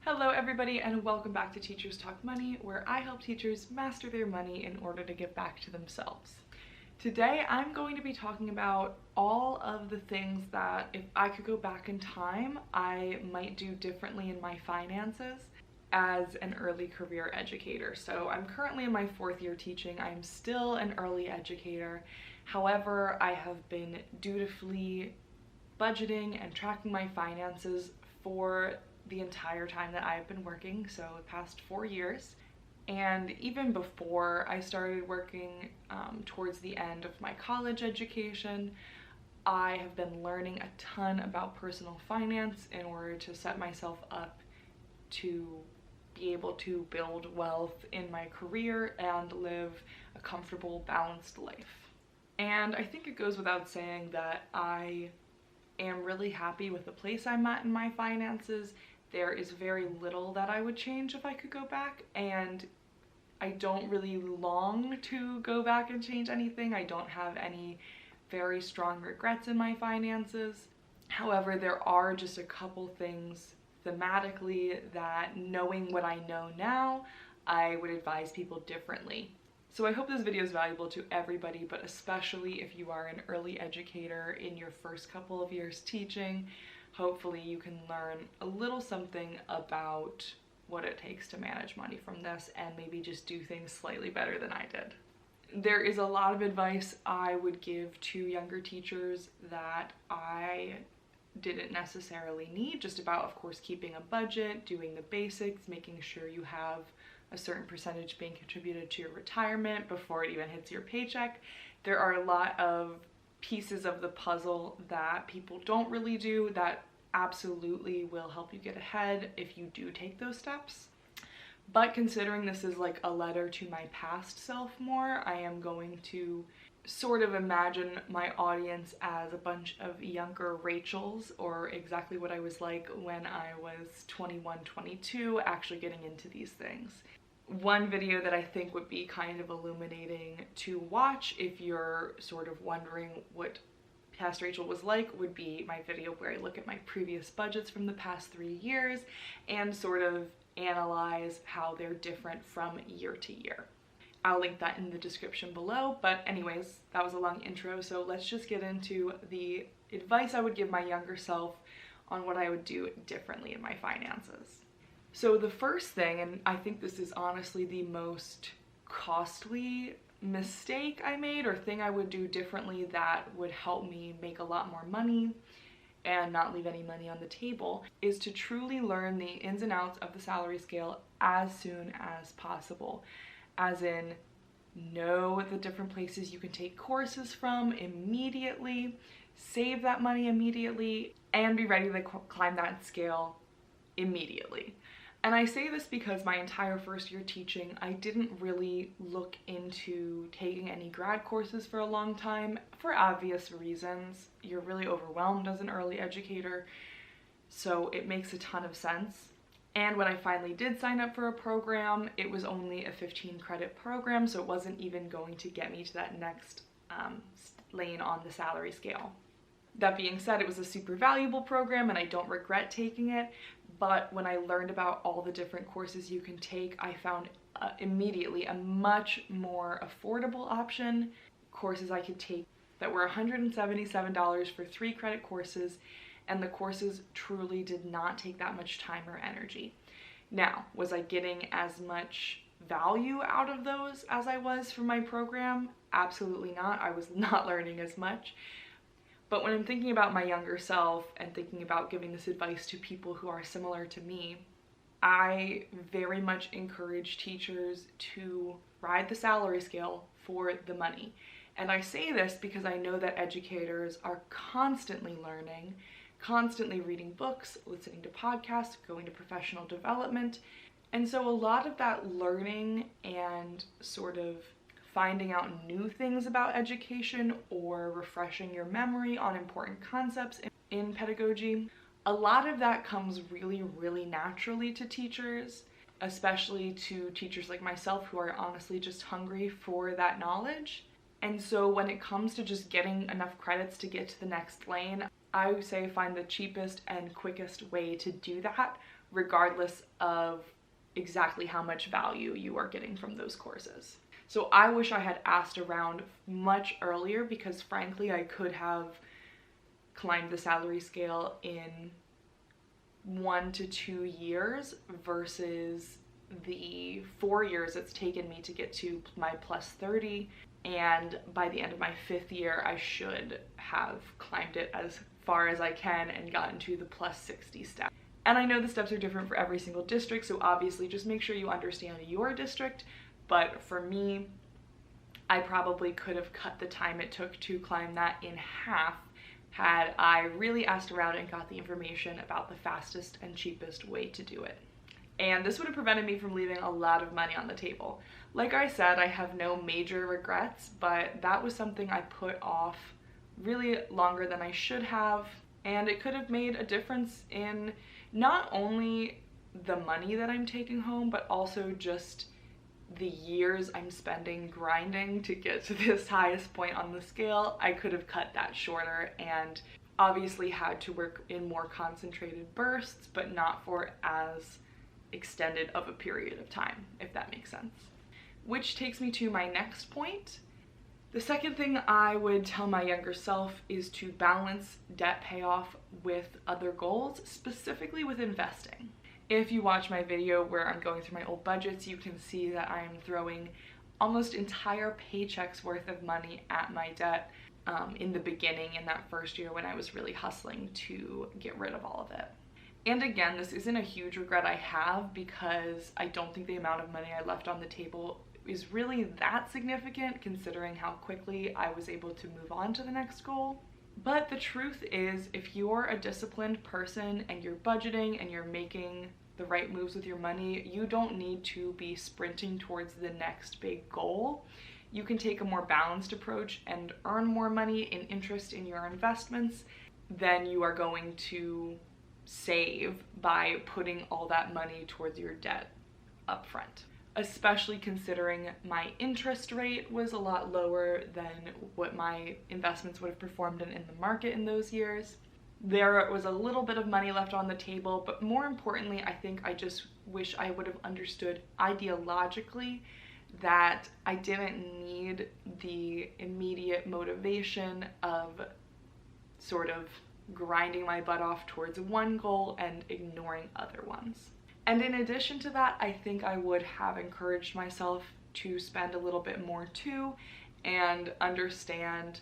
Hello everybody and welcome back to Teachers Talk Money, where I help teachers master their money in order to give back to themselves. Today I'm going to be talking about all of the things that if I could go back in time, I might do differently in my finances as an early career educator. So I'm currently in my 4th year teaching. I'm still an early educator. However, I have been dutifully budgeting and tracking my finances for the entire time that I've been working, so the past 4 years. And even before I started working, towards the end of my college education, I have been learning a ton about personal finance in order to set myself up to be able to build wealth in my career and live a comfortable, balanced life. And I think it goes without saying that I am really happy with the place I'm at in my finances. There is very little that I would change if I could go back, and I don't really long to go back and change anything. I don't have any very strong regrets in my finances. However, there are just a couple things thematically that, knowing what I know now, I would advise people differently. So I hope this video is valuable to everybody, but especially if you are an early educator in your first couple of years teaching. Hopefully you can learn a little something about what it takes to manage money from this and maybe just do things slightly better than I did. There is a lot of advice I would give to younger teachers that I didn't necessarily need, just about, of course, keeping a budget, doing the basics, making sure you have a certain percentage being contributed to your retirement before it even hits your paycheck. There are a lot of pieces of the puzzle that people don't really do that absolutely will help you get ahead if you do take those steps. But considering this is like a letter to my past self more, I am going to sort of imagine my audience as a bunch of younger Rachels, or exactly what I was like when I was 21, 22, actually getting into these things. One video that I think would be kind of illuminating to watch if you're sort of wondering what past Rachel was like would be my video where I look at my previous budgets from the past 3 years and sort of analyze how they're different from year to year. I'll link that in the description below, but anyways, that was a long intro, so let's just get into the advice I would give my younger self on what I would do differently in my finances. So the first thing, and I think this is honestly the most costly mistake I made, or thing I would do differently that would help me make a lot more money and not leave any money on the table, is to truly learn the ins and outs of the salary scale as soon as possible. As in, know the different places you can take courses from immediately, save that money immediately, and be ready to climb that scale immediately. And I say this because my entire first year teaching, I didn't really look into taking any grad courses for a long time, for obvious reasons. You're really overwhelmed as an early educator, so it makes a ton of sense. And when I finally did sign up for a program, it was only a 15 credit program, so it wasn't even going to get me to that next lane on the salary scale. That being said, it was a super valuable program and I don't regret taking it. But when I learned about all the different courses you can take, I found immediately a much more affordable option. Courses I could take that were $177 for 3 credit courses, and the courses truly did not take that much time or energy. Now, was I getting as much value out of those as I was from my program? Absolutely not. I was not learning as much. But when I'm thinking about my younger self and thinking about giving this advice to people who are similar to me, I very much encourage teachers to ride the salary scale for the money. And I say this because I know that educators are constantly learning, constantly reading books, listening to podcasts, going to professional development. And so a lot of that learning and sort of finding out new things about education or refreshing your memory on important concepts in pedagogy, a lot of that comes really, really naturally to teachers, especially to teachers like myself who are honestly just hungry for that knowledge. And so when it comes to just getting enough credits to get to the next lane, I would say find the cheapest and quickest way to do that regardless of exactly how much value you are getting from those courses. So I wish I had asked around much earlier, because frankly, I could have climbed the salary scale in 1 to 2 years versus the 4 years it's taken me to get to my plus 30. And by the end of my 5th year, I should have climbed it as far as I can and gotten to the plus 60 step. And I know the steps are different for every single district, so obviously just make sure you understand your district. But for me, I probably could have cut the time it took to climb that in half had I really asked around and got the information about the fastest and cheapest way to do it. And this would have prevented me from leaving a lot of money on the table. Like I said, I have no major regrets, but that was something I put off really longer than I should have, and it could have made a difference in not only the money that I'm taking home, but also just the years I'm spending grinding to get to this highest point on the scale. I could have cut that shorter and obviously had to work in more concentrated bursts, but not for as extended of a period of time, if that makes sense. Which takes me to my next point. The second thing I would tell my younger self is to balance debt payoff with other goals, specifically with investing. If you watch my video where I'm going through my old budgets, you can see that I'm throwing almost entire paychecks worth of money at my debt in the beginning, in that first year when I was really hustling to get rid of all of it. And again, this isn't a huge regret I have, because I don't think the amount of money I left on the table is really that significant considering how quickly I was able to move on to the next goal. But the truth is, if you're a disciplined person and you're budgeting and you're making the right moves with your money, you don't need to be sprinting towards the next big goal. You can take a more balanced approach and earn more money in interest in your investments than you are going to save by putting all that money towards your debt up front. Especially considering my interest rate was a lot lower than what my investments would have performed in the market in those years. There was a little bit of money left on the table, but more importantly, I think I just wish I would have understood ideologically that I didn't need the immediate motivation of sort of grinding my butt off towards one goal and ignoring other ones. And in addition to that, I think I would have encouraged myself to spend a little bit more too, and understand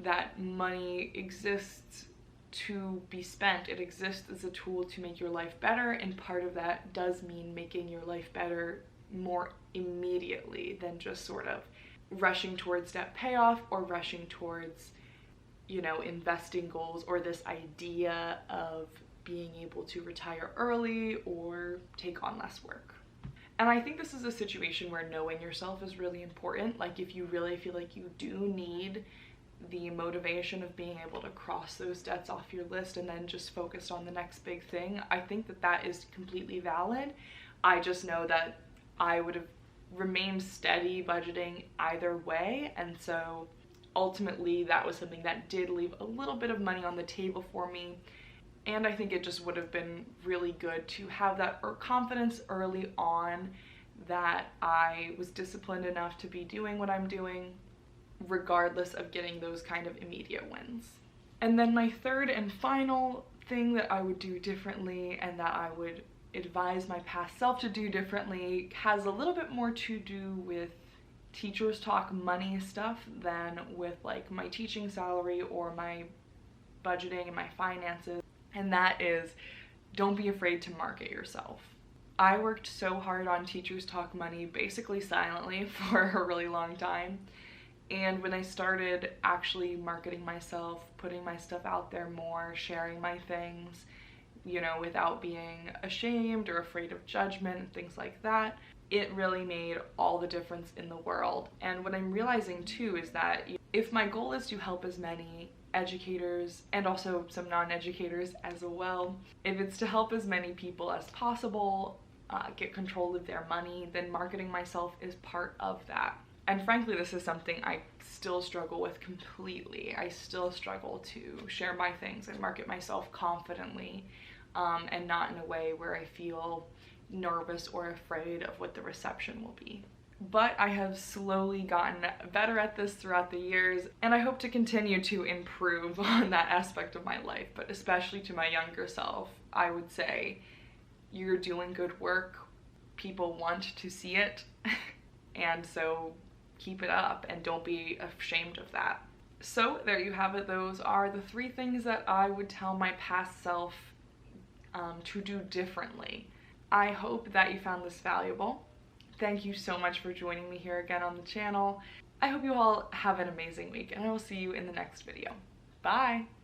that money exists to be spent. It exists as a tool to make your life better, and part of that does mean making your life better more immediately than just sort of rushing towards debt payoff or rushing towards, you know, investing goals or this idea of being able to retire early or take on less work. And I think this is a situation where knowing yourself is really important. Like, if you really feel like you do need the motivation of being able to cross those debts off your list and then just focus on the next big thing, I think that that is completely valid. I just know that I would have remained steady budgeting either way, and so ultimately that was something that did leave a little bit of money on the table for me. And I think it just would have been really good to have that confidence early on that I was disciplined enough to be doing what I'm doing, regardless of getting those kind of immediate wins. And then my third and final thing that I would do differently, and that I would advise my past self to do differently, has a little bit more to do with Teachers Talk money stuff than with like my teaching salary or my budgeting and my finances. And that is, don't be afraid to market yourself. I worked so hard on Teachers Talk money basically silently for a really long time. And when I started actually marketing myself, putting my stuff out there more, sharing my things, you know, without being ashamed or afraid of judgment and things like that, it really made all the difference in the world. And what I'm realizing too is that if my goal is to help as many educators and also some non-educators as well, if it's to help as many people as possible get control of their money, then marketing myself is part of that. And frankly, this is something I still struggle with completely. I still struggle to share my things and market myself confidently and not in a way where I feel nervous or afraid of what the reception will be. But I have slowly gotten better at this throughout the years, and I hope to continue to improve on that aspect of my life. But especially to my younger self, I would say you're doing good work. People want to see it, and so keep it up and don't be ashamed of that. So there you have it. Those are the 3 things that I would tell my past self to do differently. I hope that you found this valuable. Thank you so much for joining me here again on the channel. I hope you all have an amazing week, and I will see you in the next video. Bye!